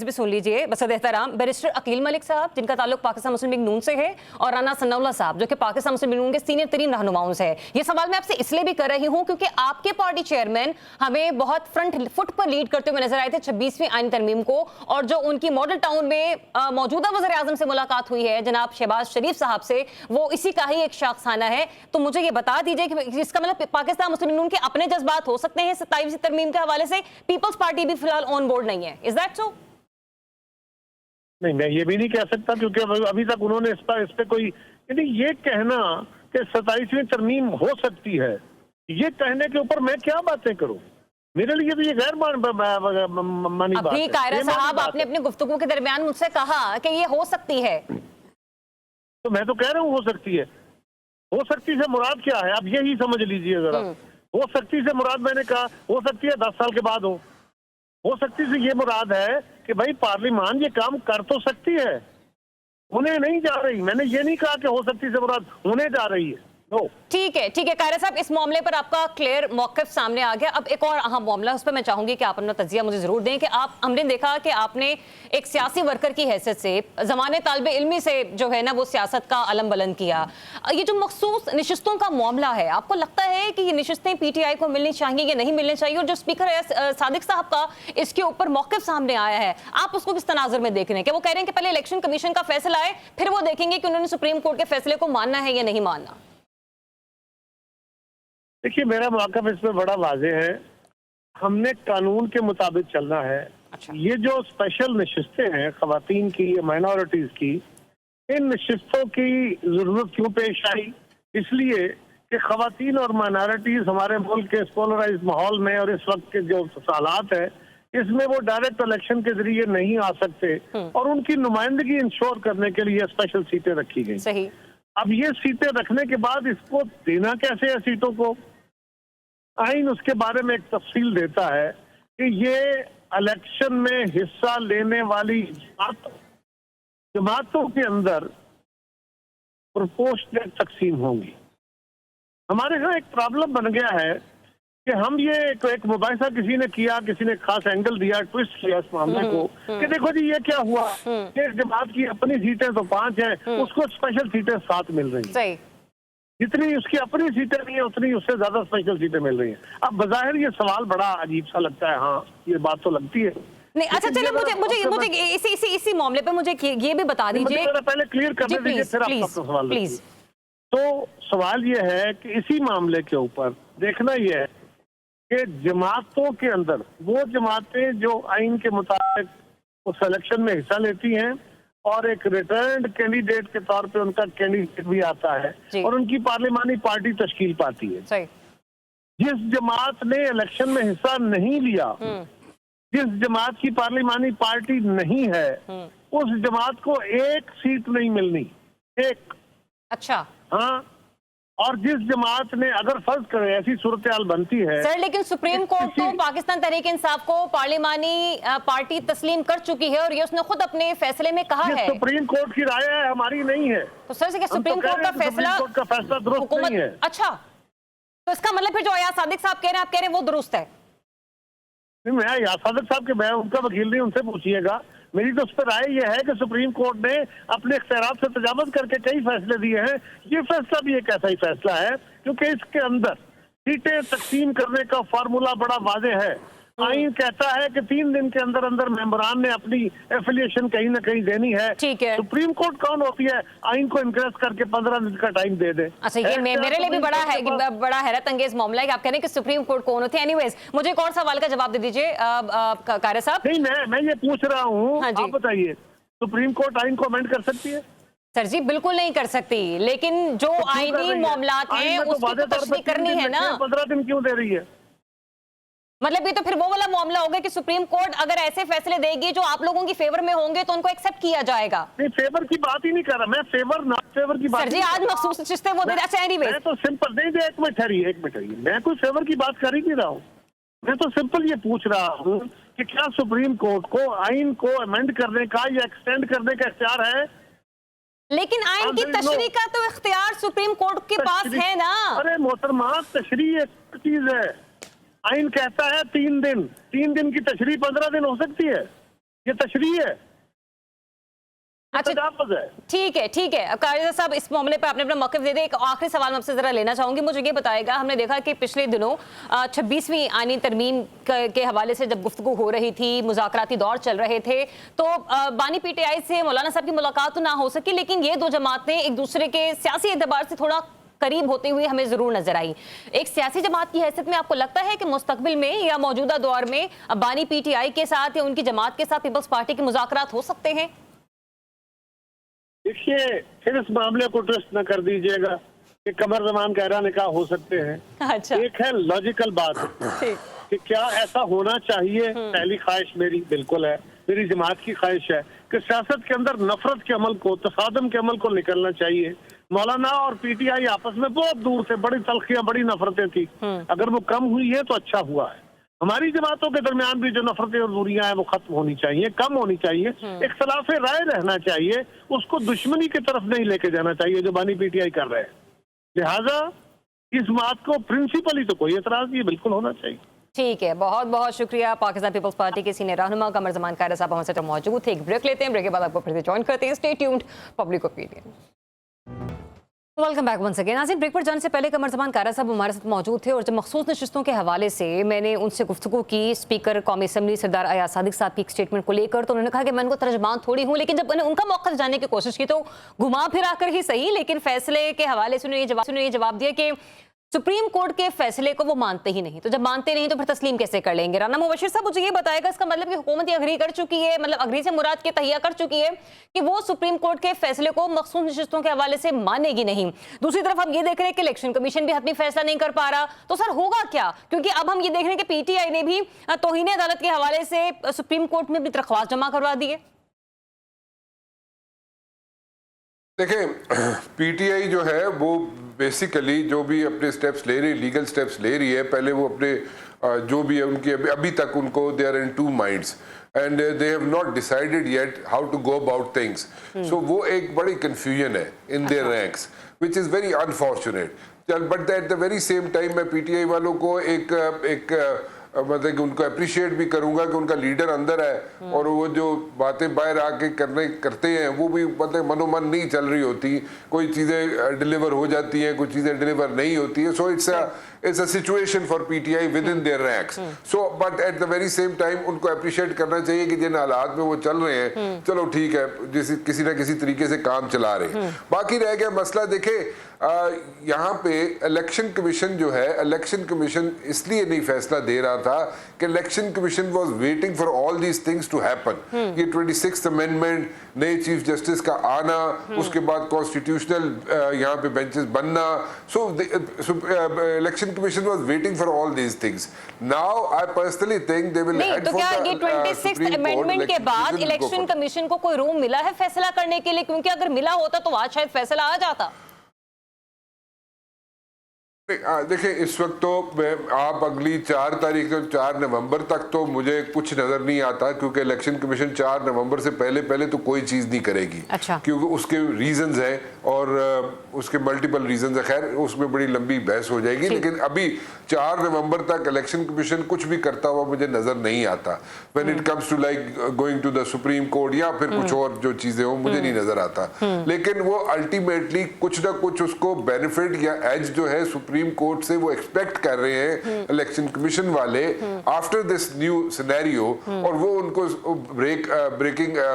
भी सुन लीजिए, बसद एहतराम बैरिस्टर अकील मलिक साहब, जिनका ताल्लुक पाकिस्तान मुस्लिम लीग नून से है, और राना सनाउल्लाह साहब, जो कि पाकिस्तान मुस्लिम लीग नून के सीनियर तरीन रहनुमाओं से है। ये सवाल मैं आपसे इसलिए भी कर रही हूँ क्योंकि आपके पार्टी चेयरमैन हमें बहुत फ्रंट फुट पर लीड करते हुए नजर आए थे 26वीं आईनी तरमीम को, और जो उनकी मॉडल टाउन में मौजूदा वज़ीर आज़म से मुलाकात हुई है जनाब शहबाज शरीफ साहब से, वो इसी का ही एक शाखसाना है। तो मुझे ये बता दीजिए कि इसका मतलब पाकिस्तान मुस्लिम लीग नून के अपने जज्बात हो सकते हैं 27वीं तरमीम के हवाले से, पीपल्स पार्टी भी फिलहाल ऑन बोर्ड नहीं है, इज दैट सो?
नहीं, मैं ये भी नहीं कह सकता क्योंकि अभी तक उन्होंने इस पे कोई, यानी ये कहना कि 27वीं तरमीम हो सकती है, ये कहने के ऊपर मैं क्या बातें करूं? मेरे लिए तो ये गैर मानी बात है।
कायरा साहब, आपने अपने गुफ्तगू के दरमियान मुझसे कहा कि ये हो सकती है,
तो मैं तो कह रहा हूँ हो सकती है। हो सकती से मुराद क्या है, आप यही समझ लीजिए जरा। हो सकती से मुराद, मैंने कहा हो सकती है 10 साल के बाद हो सकती से ये मुराद है कि भाई पार्लियामान ये काम कर तो सकती है, होने नहीं जा रही। मैंने ये नहीं कहा कि हो सकती से मुराद होने जा रही है।
ठीक है कायरा साहब, इस मामले पर आपका क्लियर मौक़िफ़ सामने आ गया। अब एक और अहम मामला, उस पर मैं चाहूंगी कि आप अपना तज्जिया मुझे जरूर दें कि हमने देखा कि आपने एक सियासी वर्कर की हैसियत से ज़माने तालिबे इल्मी से जो है ना वो सियासत का अलम बुलंद किया। ये जो मखसूस नशिस्तों का मामला है, आपको लगता है कि ये नशिस्तें PTI को मिलनी चाहिए या नहीं मिलनी चाहिए? और जो स्पीकर है सादिक साहब का इसके ऊपर मौक़िफ़ सामने आया है, आप उसको किस तनाज़ुर में देख रहे हैं कि वो कह रहे हैं कि पहले इलेक्शन कमीशन का फैसला आए, फिर वो देखेंगे कि उन्होंने सुप्रीम कोर्ट के फैसले को मानना है या नहीं मानना?
देखिए, मेरा मौक़िफ़ इसमें बड़ा वाज़ेह है। हमने कानून के मुताबिक चलना है। अच्छा। ये जो स्पेशल नशिस्तें हैं ख़वातीन की या माइनॉरिटीज़ की, इन नशिस्तों की ज़रूरत क्यों पेश आई? इसलिए कि ख़वातीन और माइनॉरिटीज़ हमारे मुल्क के पोलराइज्ड माहौल में और इस वक्त के जो हालात है, इसमें वो डायरेक्ट इलेक्शन के जरिए नहीं आ सकते और उनकी नुमाइंदगी इंश्योर करने के लिए स्पेशल सीटें रखी गई।
सही।
अब ये सीटें रखने के बाद इसको देना कैसे है सीटों को? आइन उसके बारे में एक तफसील देता है कि ये इलेक्शन में हिस्सा लेने वाली जमातों के अंदर प्रोपोर्शनेट तकसीम होंगी। हमारे यहाँ एक प्रॉब्लम बन गया है कि हम ये एक मुबाहिसा किसी ने किया, किसी ने खास एंगल दिया, ट्विस्ट किया इस मामले को कि देखो जी ये क्या हुआ, एक जमात की अपनी सीटें तो 5 हैं, उसको स्पेशल सीटें 7 मिल रही हैं। जितनी उसकी अपनी सीटें नहीं है उतनी उससे ज्यादा स्पेशल सीटें मिल रही हैं। अब बज़ाहिर ये सवाल बड़ा अजीब सा लगता है। हाँ, ये बात तो लगती है।
नहीं, अच्छा चलिए, मुझे इसी मामले पे मुझे ये भी बता दीजिए।
पहले क्लियर करने दीजिए, फिर आप सवाल
प्लीज।
तो सवाल ये है कि इसी मामले के ऊपर देखना यह है कि जमातों के अंदर वो जमातें जो आइन के मुताबिक उस इलेक्शन में हिस्सा लेती हैं और एक रिटर्न्ड कैंडिडेट के तौर पे उनका कैंडिडेट भी आता है और उनकी पार्लियामानी पार्टी तश्कील पाती है।
सही।
जिस जमात ने इलेक्शन में हिस्सा नहीं लिया, जिस जमात की पार्लियामानी पार्टी नहीं है, उस जमात को एक सीट नहीं मिलनी, एक।
अच्छा।
हाँ, और जिस जमात ने, अगर फर्ज करें ऐसी सूरत हाल बनती है
सर, लेकिन सुप्रीम कोर्ट तो पाकिस्तान तहरीक इंसाफ को पार्लियामानी पार्टी तस्लीम कर चुकी है और ये उसने खुद अपने फैसले में कहा है।
सुप्रीम कोर्ट की राय है, हमारी नहीं है।
तो सर से सुप्रीम कोर्ट का फैसला
दुरुस्त नहीं है।
अच्छा, तो इसका मतलब फिर जो अयाज सादिक साहब कह रहे हैं, आप कह रहे हैं वो दुरुस्त है?
मैं अयाज सादिक साहब के, मैं उनका वकील नहीं, उनसे पूछिएगा। मेरी तो उस पर राय यह है कि सुप्रीम कोर्ट ने अपने इख्तियारात से तजावुज़ करके कई फैसले दिए हैं। ये फैसला भी एक ऐसा ही फैसला है क्योंकि इसके अंदर सीटें तकसीम करने का फार्मूला बड़ा वाज़ेह है। आइन कहता है कि 3 दिन के अंदर अंदर मेंबरान ने अपनी एफिलिएशन कहीं ना कहीं देनी है।
ठीक है।
सुप्रीम कोर्ट कौन होती है आइन को इनक्रेस करके 15 दिन का टाइम दे दे?
अच्छा, ये मेरे लिए भी बड़ा हैरत अंगेज मामला है कि आप कह रहे हैं कि सुप्रीम कोर्ट कौन होती है। एनीवेज, मुझे एक और सवाल का जवाब दे दीजिए कायरा साहब।
नहीं, मैं ये पूछ रहा हूँ, आप बताइए, सुप्रीम कोर्ट आइन को अमेंड कर सकती है?
सर जी, बिल्कुल नहीं कर सकती, लेकिन जो आईनी मामलात हैं उसकी तो तशरीह करनी है ना।
15 दिन क्यों दे रही है?
मतलब ये तो फिर वो वाला मामला होगा कि सुप्रीम कोर्ट अगर ऐसे फैसले देगी जो आप लोगों की फेवर में होंगे तो उनको एक्सेप्ट किया जाएगा।
नहीं, फेवर की बात ही नहीं कर रहा मैं, फेवर नॉट फेवर की बात।
सर जी, आज मखसूस नशिस्तें वो दे रहा है।
मैं तो सिंपल नहीं दे, एक मिनट ठहरिए, मैं कोई फेवर की बात कर ही नहीं रहा हूँ। मैं तो सिंपल ये पूछ रहा हूँ कि क्या सुप्रीम कोर्ट को आइन को अमेंड करने का या एक्सटेंड करने का इख्तियार है?
लेकिन आइन की तशरीह का तो इख्तियार सुप्रीम कोर्ट के पास है ना।
अरे मोहतरमा, तशरीह एक चीज है, आइन कहता है 3 दिन, 3 दिन की तशरीह 15 दिन हो सकती है, ये तशरीह है।
अच्छा, ठीक है कायदा साहब, इस मामले पर आपने अपना मौक़िफ़ दे दिया। एक आखिरी सवाल मैं आपसे जरा लेना चाहूंगी, मुझे ये बताएगा, हमने देखा कि पिछले दिनों 26वीं आईनी तरमीम के हवाले से जब गुफ्तगू हो रही थी, मुज़ाकराती दौर चल रहे थे, तो बानी PTI से मौलाना साहब की मुलाकात तो ना हो सकी, लेकिन ये दो जमातें एक दूसरे के सियासी एतबार से थोड़ा करीब होते हुए हमें जरूर नजर आई। एक सियासी जमात की हैसियत में आपको लगता है कि मुस्तकबिल में या मौजूदा दौर में बानी PTI के साथ या उनकी जमात के साथ पीपल्स पार्टी के मुज़ाकरात हो सकते हैं?
देखिए, फिर इस मामले को ट्विस्ट न कर दीजिएगा कि कमर ज़मान कहरा निकाह हो सकते हैं।
अच्छा।
एक है लॉजिकल बात कि क्या ऐसा होना चाहिए, पहली ख्वाहिश मेरी बिल्कुल है, मेरी जमात की ख्वाहिश है कि सियासत के अंदर नफरत के अमल को, तसादम के अमल को निकलना चाहिए। मौलाना और पीटीआई आपस में बहुत दूर से बड़ी तलखियां, बड़ी नफरतें थी, अगर वो कम हुई है तो अच्छा हुआ है। हमारी जमातों के दरमियान भी जो नफरतें और दूरियां हैं वो खत्म होनी चाहिए, कम होनी चाहिए, इख्तलाफ राय रहना चाहिए, उसको दुश्मनी की तरफ नहीं लेके जाना चाहिए जो बानी पीटीआई कर रहे हैं। लिहाजा इस बात को प्रिंसिपली तो कोई एतराज नहीं, बिल्कुल होना चाहिए।
ठीक है, बहुत बहुत शुक्रिया। पाकिस्तान पीपल्स पार्टी के सीनियर रहनुमा कमर जमान कायरा साहब हमारे साथ मौजूद थे। एक ब्रेक लेते हैं, ब्रेक के बाद आपको फिर से ज्वाइन करते हैं। Stay tuned, public opinion. Welcome back once again. नाज़रीन, ब्रेक पर जाने से पहले कमर जमान कायरा साहब हमारे साथ मौजूद थे और जब मखसूस नशिस्तों के हवाले से मैंने उनसे गुफ्तगू की स्पीकर कौमी असम्बली सरदार अयाज सादिक साहब की स्टेटमेंट को लेकर, तो उन्होंने कहा कि मैं उनको तर्जमान थोड़ी हूँ, लेकिन जब मैंने उनका मौक़िफ़ जानने की कोशिश की तो घुमा फिरा कर ही सही, लेकिन फैसले के हवाले से उन्होंने ये जवाब दिया कि सुप्रीम कोर्ट के फैसले को वो मानते ही नहीं, तो जब मानते नहीं तो फिर तस्लीम कैसे कर लेंगे। राना मुबशिर साहब, मुझे ये बताएगा इसका मतलब कि हुकूमत ये अग्री कर चुकी है, मतलब अग्री से मुराद के तहिया कर चुकी है कि वो सुप्रीम कोर्ट के फैसले को मखसूस नशिस्तों के हवाले से मानेगी नहीं। दूसरी तरफ हम ये देख रहे हैं कि इलेक्शन कमीशन भी हतमी फैसला नहीं कर पा रहा, तो सर होगा क्या? क्योंकि अब हम ये देख रहे हैं कि पीटीआई ने भी तौहीन अदालत के हवाले से सुप्रीम कोर्ट में भी दरख्वास्त जमा करवा दी है।
देखें, पीटीआई जो है वो बेसिकली जो भी अपने स्टेप्स ले रही है, लीगल स्टेप्स ले रही है, पहले वो अपने जो भी है उनकी अभी तक उनको they are in two minds and they have not decided yet how to go about things. So वो एक बड़ी कंफ्यूजन है in their ranks which is very unfortunate. But at the very same time मैं पीटीआई वालों को एक मतलब कि उनको अप्रिशिएट भी करूंगा कि उनका लीडर अंदर है और वो जो बातें बाहर आके करते हैं वो भी मतलब मनोमन नहीं चल रही होती, कोई चीज़ें डिलीवर हो जाती हैं, कुछ चीज़ें डिलीवर नहीं होती है। सो it's a situation for PTI within their ranks. So but at the very same time उनको अप्रिशिएट करना चाहिए कि जिन हालात में वो चल रहे हैं, चलो ठीक है, जैसे किसी ना किसी तरीके से काम चला रहे हैं। बाकी रह गया मसला, देखे यहाँ पे इलेक्शन कमीशन जो है, इलेक्शन कमीशन इसलिए नहीं फैसला दे रहा था कि election commission was waiting for all these things to happen. ये 26th अमेंडमेंट, नए चीफ जस्टिस का आना, उसके बाद कॉन्स्टिट्यूशनल यहाँ पे बेंचेस बनना, so election commission was waiting for all these things. Now I personally think they will head
to
for
क्या
द
ये 26th अमेंडमेंट के बाद इलेक्शन कमीशन को कोई रूम मिला है फैसला करने के लिए? क्योंकि अगर मिला होता तो आज शायद फैसला आ जाता।
देखिए, इस वक्त तो आप अगली 4 तारीख से 4 नवंबर तक तो मुझे कुछ नजर नहीं आता, क्योंकि इलेक्शन कमीशन 4 नवंबर से पहले तो कोई चीज नहीं करेगी।
अच्छा।
क्योंकि उसके रीजंस हैं और उसके मल्टीपल रीजंस है, खैर उसमें बड़ी लंबी बहस हो जाएगी, लेकिन अभी 4 नवंबर तक इलेक्शन कमीशन कुछ भी करता हुआ मुझे नजर नहीं आता। When it comes to like going to the Supreme Court या फिर कुछ और जो चीजें हो, मुझे नहीं नजर आता। लेकिन वो अल्टीमेटली कुछ ना कुछ उसको बेनिफिट या एज जो है सुप्रीम कोर्ट से वो एक्सपेक्ट कर रहे हैं इलेक्शन कमीशन वाले आफ्टर दिस न्यू सिनेरियो, और वो उनको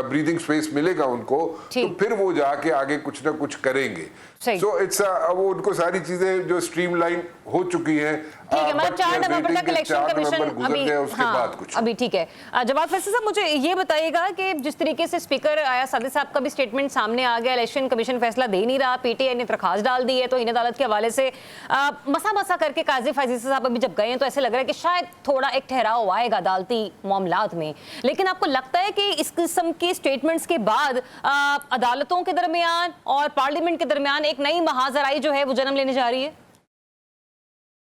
ब्रीदिंग स्पेस मिलेगा उनको, तो फिर वो जाके आगे कुछ ना कुछ करेंगे। सो इट्स वो उनको सारी चीजें जो स्ट्रीमलाइन हो चुकी हैं,
ठीक है, मतलब 4 नवंबर तक इलेक्शन कमीशन अभी ठीक है। जवाब फैसल साहब, मुझे ये बताइएगा कि जिस तरीके से स्पीकर अयाज सादिक साहब का भी स्टेटमेंट सामने आ गया, इलेक्शन कमीशन फैसला दे नहीं रहा, पीटीआई ने दरखास्त डाल दी है, तो इन अदालत के हवाले से मसा करके काजी फैजी साहब अभी जब गए हैं तो ऐसे लग रहा है कि शायद थोड़ा एक ठहराव आएगा अदालती मामलात में। लेकिन आपको लगता है कि इस किस्म के स्टेटमेंट्स के बाद अदालतों के दरमियान और पार्लियामेंट के दरमियान एक नई महाजराई जो है वो जन्म लेने जा रही है?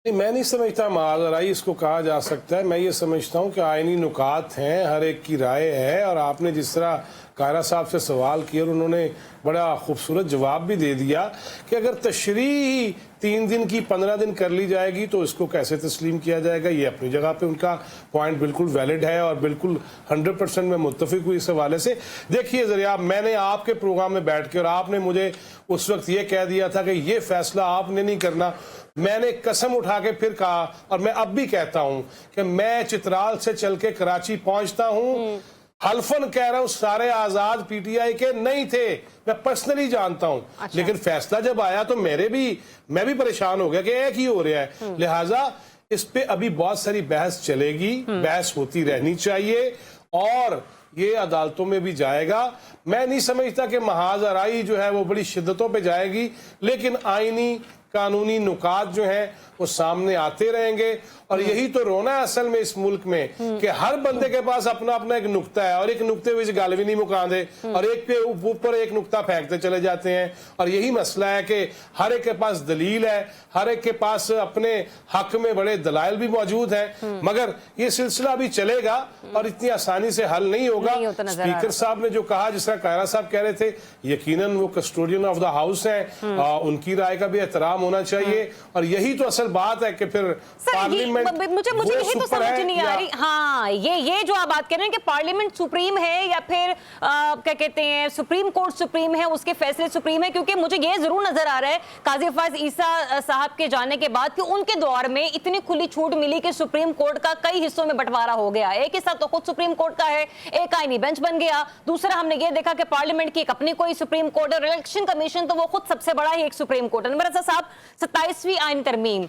नहीं, मैं नहीं समझता महाजराई इसको कहा जा सकता है। मैं ये समझता हूँ कि आईनी नुकात हैं, हर एक की राय है, और आपने जिस तरह कायरा साहब से सवाल किया और उन्होंने बड़ा खूबसूरत जवाब भी दे दिया कि अगर तशरीह 3 दिन की 15 दिन कर ली जाएगी तो इसको कैसे तस्लीम किया जाएगा। ये अपनी जगह पे उनका पॉइंट बिल्कुल वैलिड है और बिल्कुल 100% में मुत्तफिक हुई इस हवाले से। देखिए ज़रिया, मैंने आपके प्रोग्राम में बैठ के और आपने मुझे उस वक्त ये कह दिया था कि ये फैसला आपने नहीं करना, मैंने कसम उठा के फिर कहा और मैं अब भी कहता हूं कि मैं चित्राल से चल के कराची पहुंचता हूं, हल्फन कह रहा हूं सारे आजाद पीटीआई के नहीं थे, मैं पर्सनली जानता हूं। अच्छा। लेकिन फैसला जब आया तो मैं भी परेशान हो गया कि एक ही हो रहा है। लिहाजा इस पे अभी बहुत सारी बहस चलेगी, बहस होती रहनी चाहिए और ये अदालतों में भी जाएगा। मैं नहीं समझता कि महाजराई जो है वो बड़ी शिद्दतों पे जाएगी, लेकिन आईनी कानूनी नुकात जो हैं वो सामने आते रहेंगे और यही तो रोना है असल में इस मुल्क में कि हर बंदे के पास अपना अपना एक नुक्ता है और एक नुक्ते में गाल भी नहीं मुका दे और एक पे ऊपर एक नुक्ता फेंकते चले जाते हैं। और यही मसला है कि हर एक के पास दलील है, हर एक के पास अपने हक में बड़े दलाइल भी मौजूद हैं, मगर ये सिलसिला भी चलेगा और इतनी आसानी से हल नहीं होगा। स्पीकर साहब ने जो कहा, जिस तरह कायरा साहब कह रहे थे, यकीनन वो कस्टोडियन ऑफ द हाउस हैं, उनकी राय का भी एहतराम होना चाहिए। और यही तो असल बात है कि फिर पार्लियामेंट
मुझे यही तो समझ नहीं आ रही। हाँ, ये जो आप बात कह रहे हैं कि पार्लियामेंट सुप्रीम है या फिर क्या कहते हैं सुप्रीम कोर्ट सुप्रीम है, उसके फैसले सुप्रीम है, क्योंकि मुझे ये जरूर नजर आ रहा है काजी हफाज ईसा साहब के जाने के बाद कि उनके दौर में इतनी खुली छूट मिली कि सुप्रीम कोर्ट का कई हिस्सों में बंटवारा हो गया। एक हिस्सा तो खुद सुप्रीम कोर्ट का है, एक आईनी बेंच बन गया, दूसरा हमने ये देखा कि पार्लियामेंट की एक अपनी कोई सुप्रीम कोर्ट और इलेक्शन कमीशन तो वो खुद सबसे बड़ा ही एक सुप्रीम कोर्ट। अनवर रजा साहब, 27वीं आईनी तरमीम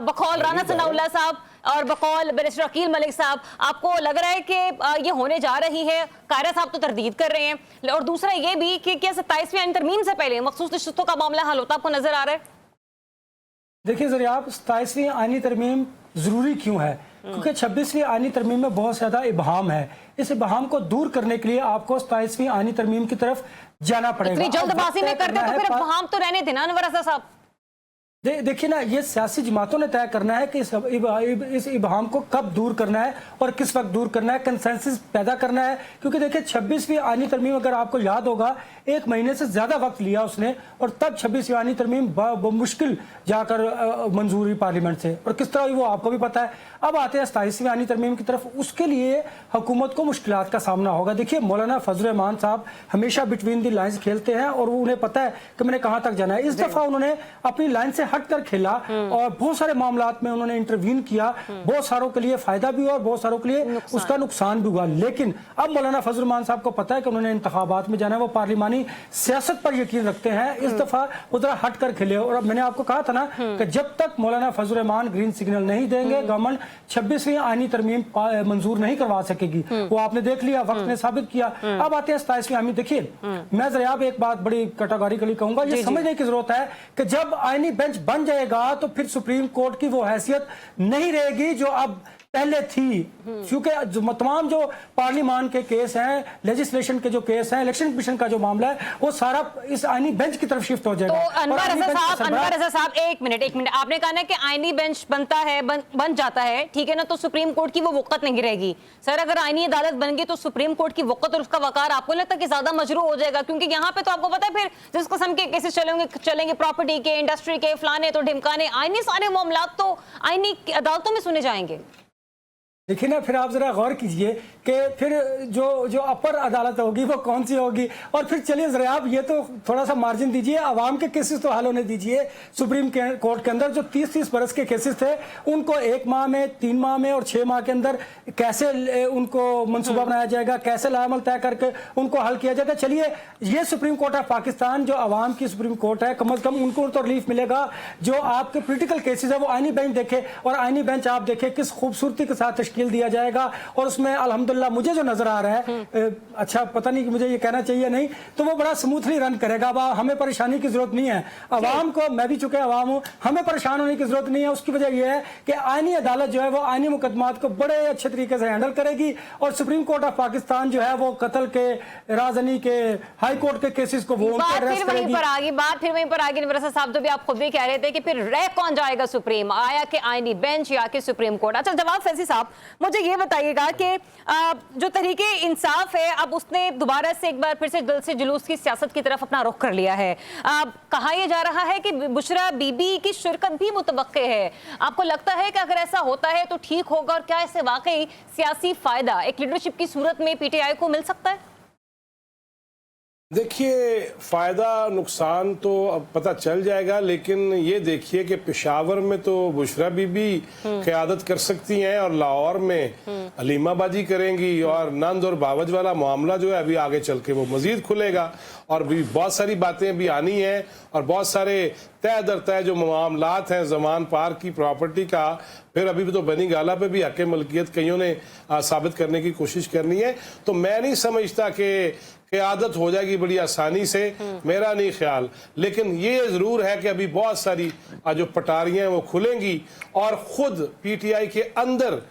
बकौल राना सनाउल्लाह साहब और बकौल बैरिस्टर अकील मलिक साहब, आपको लग रहा है कि ये होने जा रही है? कायरा साहब तो तरदीद कर रहे हैं, और दूसरा ये भी कि क्या 27वीं आईनी तरमीम से पहले मखसूस नशिस्तों का मामला हल होता आपको नजर आ रहा है?
देखिए जरा, आप 27वीं आईनी तरमीम जरूरी क्यों है? क्योंकि 26वीं आईनी तरमीम में बहुत ज्यादा इबहाम है। इस इबहाम को दूर करने के लिए आपको 27वीं आईनी तरमीम की तरफ जाना पड़ेगा।
जल्दबाजी में करते तो फिर इबहाम तो रहने देना अनवर रजा साहब।
देखिए ना, ये सियासी जमातों ने तय करना है कि इस इबहाम को कब दूर करना है और किस वक्त दूर करना है, कंसेंसस पैदा करना है। क्योंकि देखिए 26वीं आईनी तरमीम, अगर आपको याद होगा, 1 महीने से ज्यादा वक्त लिया उसने और तब 26वीं आईनी तरमीम मुश्किल जाकर मंजूर हुई पार्लियामेंट से, और किस तरह हुई वो आपको भी पता है। अब आते हैं 27वीं आईनी तरमीम की तरफ। उसके लिए हुकूमत को मुश्किलात का सामना होगा। देखिए, मौलाना फजल रहमान साहब हमेशा बिटवीन दी लाइन्स खेलते हैं और उन्हें पता है कि मैंने कहां तक जाना है। इस दफा उन्होंने अपनी लाइन से हटकर खेला और बहुत सारे मामलात में उन्होंने इंटरवीन किया। बहुत सारों के लिए फायदा भी हुआ और बहुत सारों के लिए उसका नुकसान भी हुआ। लेकिन अब मौलाना फजल रहमान साहब को पता है कि उन्होंने इंतखाबात में जाना है, वो पार्लिमानी सियासत पर यकीन रखते हैं। इस दफा वो जरा हट कर खेले। और अब मैंने आपको कहा था ना कि जब तक मौलाना फजल रहमान ग्रीन सिग्नल नहीं देंगे, गवर्नमेंट 26वीं आईनी तरमीम मंजूर नहीं करवा सकेगी। वो आपने देख लिया, वक्त ने साबित किया। अब आते हैं 27वीं आईनी। देखिए, मैं जरा एक बात बड़ी कैटेगोरिकली कहूंगा, ये समझने की जरूरत है कि जब आईनी बेंच बन जाएगा तो फिर सुप्रीम कोर्ट की वो हैसियत नहीं रहेगी जो अब पहले थी। क्योंकि तमाम जो पार्लियामान के केस हैं, लेजिस्लेशन के जो केस हैं, इलेक्शन कमीशन का जो मामला है, वो सारा इस आईनी बेंच की तरफ शिफ्ट हो जाएगा।
तो अनवर रजा साहब एक मिनट, आपने कहा ना कि आईनी बेंच बनता है, बन जाता है, ठीक है ना, तो सुप्रीम कोर्ट की वो वक़्त नहीं रहेगी। सर, अगर आईनी अदालत बन गई तो सुप्रीम कोर्ट की वक़्त और उसका वकार आपको लगता है कि ज्यादा मजरू हो जाएगा? क्योंकि यहाँ पे तो आपको पता है फिर जिस किस्म के केसेस चलेंगे प्रॉपर्टी के, इंडस्ट्री के, फलाने तो ढिमकाने, आईनी सारे मामला तो आईनी अदालतों में सुने जाएंगे।
देखिए ना, फिर आप जरा गौर कीजिए कि फिर जो अपर अदालत होगी वो कौन सी होगी। और फिर चलिए जरा आप ये तो थोड़ा सा मार्जिन दीजिए, आवाम के केसेस तो हल होने दीजिए। सुप्रीम कोर्ट के अंदर जो 30-30 बरस के केसेस थे, उनको 1 माह में, 3 माह में और 6 माह के अंदर कैसे उनको मंसूबा बनाया जाएगा, कैसे लामल तय करके उनको हल किया जाएगा। चलिए, ये सुप्रीम कोर्ट ऑफ पाकिस्तान जो आवाम की सुप्रीम कोर्ट है, कम अज कम उनको तो रिलीफ मिलेगा। जो आपके पोलिटिकल केसेस है वो आईनी बेंच देखे, और आईनी बेंच आप देखे किस खूबसूरती के साथ दिया जाएगा। और उसमें अल्हम्दुलिल्लाह मुझे जो नजर आ रहा है, अच्छा पता नहीं कि मुझे ये कहना चाहिए नहीं, तो वो बड़ा स्मूथली रन करेगा। अब हमें परेशानी की जरूरत नहीं है। अवाम को, मैं भी चुके अवाम हूं, हमें परेशान होने की जरूरत नहीं है। उसकी वजह यह है कि आईनी अदालत जो है वो आईनी मुकदमात को बड़े अच्छे तरीके से हैंडल करेगी। और सुप्रीम कोर्ट ऑफ पाकिस्तान जो है वो कत्ल के, राजनी के, हाई कोर्ट के केसेस को वो
बात फिर वहीं पर आगे नवरसा साहब, जो भी आप खुद भी कह रहे थे कि फिर रह कौन जाएगा सुप्रीम, आया कि आईनी बेंच या कि सुप्रीम कोर्ट। अच्छा, जवाब फैजी साहब, मुझे ये बताइएगा कि जो तरीके इंसाफ है, अब उसने दोबारा से एक बार फिर से दिल से जुलूस की सियासत की तरफ अपना रुख कर लिया है। कहा यह जा रहा है कि बुशरा बीबी की शिरकत भी मुतवक्के है। आपको लगता है कि अगर ऐसा होता है तो ठीक होगा, और क्या इससे वाकई सियासी फायदा एक लीडरशिप की सूरत में पीटीआई को मिल सकता है?
देखिए, फायदा नुकसान तो अब पता चल जाएगा, लेकिन ये देखिए कि पेशावर में तो बुशरा बीबी क़यादत कर सकती हैं और लाहौर में अलीमाबाजी करेंगी, और नंद और बावज वाला मामला जो है अभी आगे चल के वो मजीद खुलेगा, और भी बहुत सारी बातें भी आनी हैं, और बहुत सारे तय दर तय जो मामलात हैं जमान पार की प्रॉपर्टी का, फिर अभी भी तो बनी गाला पे भी हक़ मलकियत कईयों ने साबित करने की कोशिश करनी है। तो मैं नहीं समझता कि क़यादत हो जाएगी बड़ी आसानी से, मेरा नहीं ख्याल। लेकिन ये ज़रूर है कि अभी बहुत सारी जो पटारियाँ हैं वो खुलेंगी और ख़ुद PTI के अंदर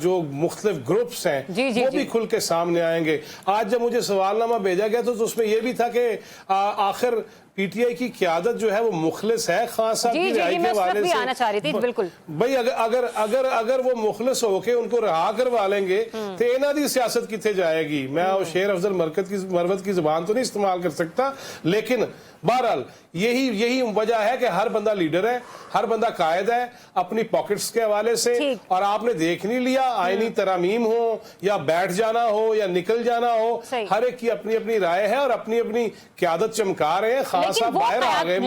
जो मुख्तलिफ ग्रुप्स हैं वो भी खुल के सामने आएंगे। आज जब मुझे सवालनामा भेजा गया तो उसमें यह भी था कि आखिर PTI की क़यादत जो है वो मुखलिस है खान साहब की रिहाई के हवाले से।
आना चाह रही थी, बिल्कुल
भाई अगर वो मुखलिस होके उनको रहा करवा लेंगे तो इन्हां दी सियासत किथे जाएगी। मैं वो शेर अफजल मरवत की जुबान तो नहीं इस्तेमाल कर सकता, लेकिन बहरहाल यही वजह है कि हर बंदा लीडर है, हर बंदा कायद है अपनी पॉकेट्स के हवाले से। और आपने देख नहीं लिया, आईनी तरामीम हो या बैठ जाना हो या निकल जाना हो, हर एक की अपनी अपनी राय है और अपनी अपनी क़यादत चमका रहे हैं। खान साहब बाहर आ गए,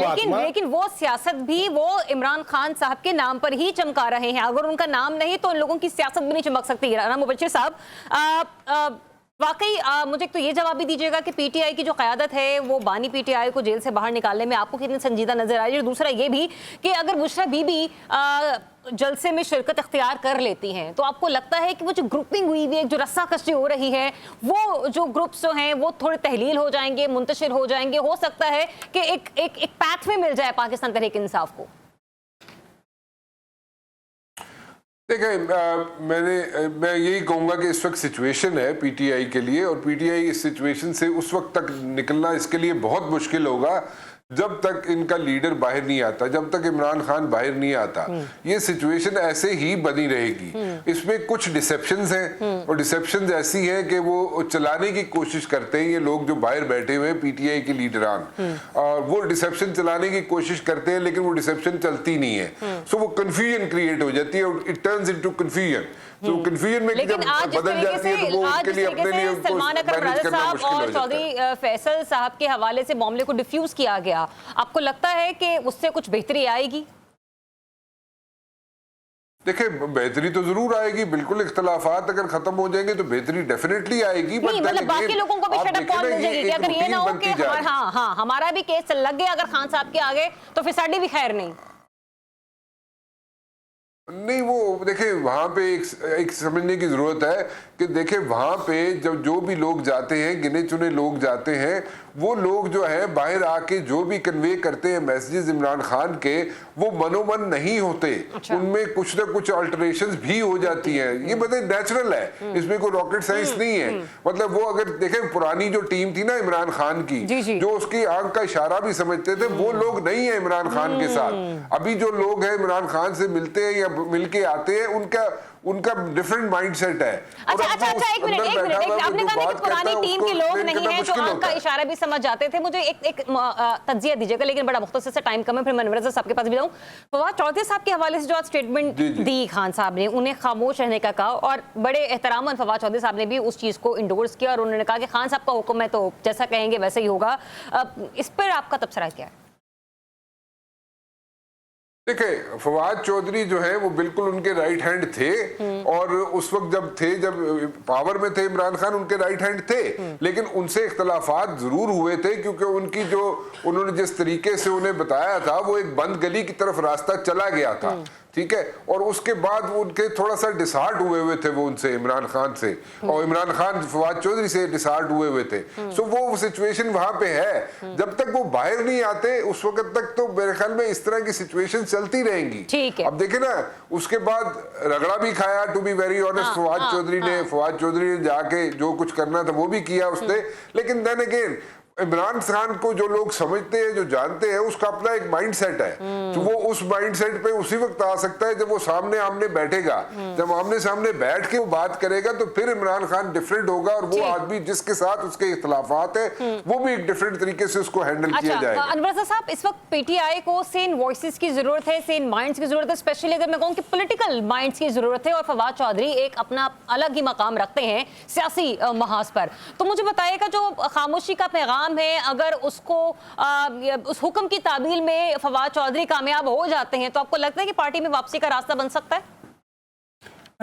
लेकिन वो सियासत भी वो इमरान खान साहब के नाम पर ही चमका रहे हैं। अगर उनका नाम नहीं तो उन लोगों की सियासत भी नहीं चमक सकती। राना मुबश्शिर साहब, वाकई मुझे तो ये जवाब भी दीजिएगा कि PTI की जो क़यादत है वो बानी PTI को जेल से बाहर निकालने में आपको कितनी संजीदा नजर आ रही है? दूसरा ये भी कि अगर बुशरा बीबी जलसे में शिरकत इख्तियार कर लेती हैं तो आपको लगता है कि वो जो ग्रुपिंग हुई हुई है, जो रस्साकशी हो रही है, वो जो ग्रुप्स जो हैं वो थोड़े तहलील हो जाएंगे, मुंतशिर हो जाएंगे? हो सकता है कि एक पाथवे मिल जाए पाकिस्तान तहरीक इंसाफ को।
देखें, मैं यही कहूँगा कि इस वक्त सिचुएशन है PTI के लिए, और PTI इस सिचुएशन से उस वक्त तक निकलना इसके लिए बहुत मुश्किल होगा जब तक इनका लीडर बाहर नहीं आता, जब तक इमरान खान बाहर नहीं आता। ये सिचुएशन ऐसे ही बनी रहेगी। इसमें कुछ डिसेप्शंस हैं और डिसेप्शंस ऐसी हैं कि वो चलाने की कोशिश करते हैं ये लोग जो बाहर बैठे हुए हैं PTI के लीडरान, और वो डिसेप्शन चलाने की कोशिश करते हैं लेकिन वो डिसेप्शन चलती नहीं है। सो वो कंफ्यूजन क्रिएट हो जाती है और इट टर्न्स इनटू कंफ्यूजन। तो कंफ्यूजन में जब बदल जाती है तो वो उनके लिए अपने लिए
सलमान अकरम राजा साहब और चौधरी फैसल साहब के हवाले से मामले को डिफ्यूज किया गया, आपको लगता है कि उससे कुछ बेहतरी आएगी?
देखिए, बेहतरी तो जरूर आएगी, बिल्कुल। इख्तलाफात अगर खत्म हो जाएंगे तो बेहतरी डेफिनेटली आएगी।
नहीं, मतलब बाकी लोगों को भी शट अप मिल जाएगी कि अगर ये ना हो कि हमारा भी केस लग गया अगर खान साहब के आगे तो फिर साड़ी भी खैर नहीं।
नहीं, वो देखिए वहां पे एक समझने की जरूरत है कि देखिए वहां पे जब जो भी लोग जाते हैं, गिने चुने लोग जाते हैं, वो लोग जो है बाहर आके जो भी कन्वे करते हैं मैसेजेस इमरान खान के, वो मनोमन नहीं होते। अच्छा। उनमें कुछ ना कुछ अल्टरेशंस भी हो जाती हैं। ये मतलब नेचुरल है, इसमें कोई रॉकेट साइंस नहीं है। मतलब वो अगर देखें पुरानी जो टीम थी ना इमरान खान की, जो उसकी आंख का इशारा भी समझते थे, वो लोग नहीं है इमरान खान के साथ। अभी जो लोग हैं इमरान खान से मिलते हैं या मिलके आते हैं, उनका डिफरेंट माइंडसेट है।
अच्छा, एक मिनट, आपने कहा कि पुरानी टीम के लोग नहीं हैं जो आंख का इशारा भी समझ जाते थे। मुझे एक तज्जिया दीजिएगा, लेकिन बड़ा मुख्तसर से टाइम कम है, फिर मैं नवरज़ साहब के पास भी जाऊं। फवाद चौधरी साहब के हवाले से जो आज स्टेटमेंट दी खान साहब ने, उन्हें खामोश रहने का कहा और बड़े एहतरामन फवाद चौधरी साहब ने भी उस चीज को इंडोर्स किया और उन्होंने कहा कि खान साहब का हुक्म है तो जैसा कहेंगे वैसे ही होगा। इस पर आपका तबसरा क्या है?
देखिए, फवाद चौधरी जो है वो बिल्कुल उनके राइट हैंड थे, और उस वक्त जब पावर में थे इमरान खान, उनके राइट हैंड थे। लेकिन उनसे इख्तलाफात जरूर हुए थे क्योंकि उनकी जो उन्होंने जिस तरीके से उन्हें बताया था वो एक बंद गली की तरफ रास्ता चला गया था, ठीक है। और उसके बाद उनके थोड़ा सा डिसहार्ट हुए थे वो उनसे, इमरान खान से, और इमरान खान फवाद चौधरी से डिसहार्ट हुए थे। सो वो सिचुएशन वहां पे है। जब तक वो बाहर नहीं आते उस वक्त तक तो मेरे ख्याल में इस तरह की सिचुएशन चलती रहेंगी। अब देखे ना, उसके बाद रगड़ा भी खाया, to be very honest. Fawad Chaudhry ने जाके जो कुछ करना था वो भी किया उसने। लेकिन देन अगेन इमरान खान को जो लोग समझते हैं, जो जानते हैं, उसका अपना एक माइंडसेट है। तो वो उस माइंडसेट पे उसी वक्त आ सकता है जब वो सामने आमने बैठेगा। जब आमने सामने बैठ के वो बात करेगा तो फिर इमरान खान डिफरेंट होगा, और वो आदमी जिसके साथ उसके इख्तलाफात है वो भी एक डिफरेंट तरीके से उसको हैंडल किया जाएगा।
अनवर साहब, इस वक्त PTI को सेन वॉइसेस की जरूरत है, सेन माइंड्स की जरूरत है, स्पेशली अगर मैं कहूँ कि पॉलिटिकल माइंड्स की जरूरत है, और फवाद चौधरी एक अपना अलग ही मकाम रखते हैं सियासी महाज पर। तो मुझे बताइएगा, जो खामोशी का पैगाम है, अगर उसको उस हुक्म की ताबील में फवाद चौधरी कामयाब हो जाते हैं तो आपको लगता है कि पार्टी में वापसी का रास्ता बन सकता है?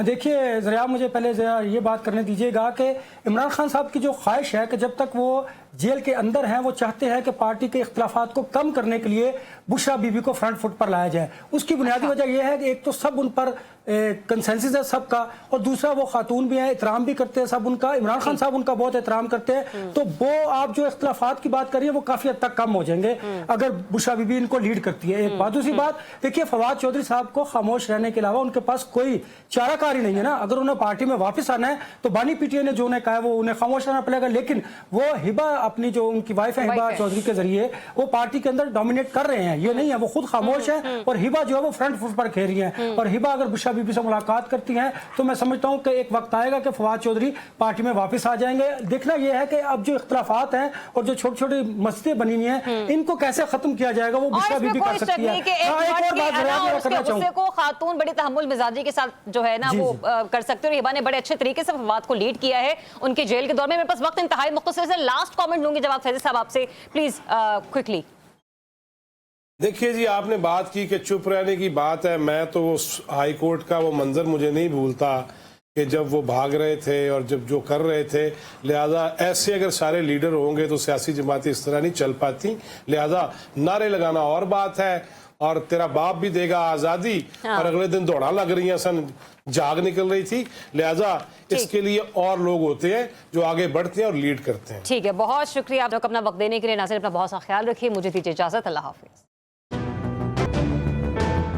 देखिए ज़रा मुझे पहले ज़रा ये बात करने दीजिएगा कि इमरान खान साहब की जो ख्वाहिश है कि जब तक वो जेल के अंदर हैं, वो चाहते हैं कि पार्टी के इख्तलाफात को कम करने के लिए बुशरा बीबी को फ्रंट फुट पर लाया जाए। उसकी बुनियादी वजह यह है कि एक तो सब उन पर कंसेंसस है सबका, और दूसरा वो खातून भी हैं, एहतराम भी करते हैं सब उनका, इमरान खान साहब उनका बहुत एहतराम करते हैं, तो वो आप जो इख्तलाफात की बात करिए वो काफी हद तक कम हो जाएंगे अगर बुशरा बीबी इनको लीड करती है। एक बात। दूसरी बात देखिए, फवाद चौधरी साहब को खामोश रहने के अलावा उनके पास कोई चाराकारी नहीं है ना। अगर उन्हें पार्टी में वापस आना है तो बानी पीटीआई ने जो उन्हें कहा है वो उन्हें खामोश रहना पड़ेगा, लेकिन वो हिबा अपनी जो उनकी वाइफ है हिबा चौधरी के जरिए वो पार्टी के अंदर डोमिनेट कर रहे हैं, ये नहीं है वो खुद खामोश है, और हिबा जो है वो फ्रंट फुट पर खेल रही है। और हिबा अगर बुशरा बीबी से मुलाकात करती हैं तो मैं समझता हूं कि एक वक्त आएगा कि फवाद चौधरी पार्टी में वापस आ जाएंगे। देखना यह है कि अब जो इख्तलाफात हैं और जो छोटी छोटी मस्जिदें बनी हुई हैं इनको कैसे खत्म किया जाएगा, वो बुशरा बीबी कर सकती है।
खातून बड़ी तहम्मुल मिजाजी के साथ जो है ना वो कर सकते हो। हिबा ने बड़े अच्छे तरीके से फवाद को लीड किया है उनके जेल के दौर में। मेरे पास वक्त इंतहाई मुख्तसर से लास्ट कमेंट लूंगी जवाब फैज़ साहब आपसे, प्लीज क्विकली।
देखिए जी, आपने बात की कि चुप रहने की बात है, मैं तो वो हाई कोर्ट का वो मंजर मुझे नहीं भूलता कि जब वो भाग रहे थे और जब जो कर रहे थे, लिहाजा ऐसे अगर सारे लीडर होंगे तो सियासी जमातें इस तरह नहीं चल पाती। लिहाजा नारे लगाना और बात है, और तेरा बाप भी देगा आज़ादी, और अगले दिन दौड़ा लग रही हैं सन, जाग निकल रही थी। लिहाजा इसके लिए और लोग होते हैं जो आगे बढ़ते हैं और लीड करते हैं।
ठीक है, बहुत शुक्रिया आप लोग अपना वक्त देने के लिए। नाज़रीन अपना बहुत सा ख्याल रखिए, मुझे दीजिए इजाजत, अल्लाह हाफिज।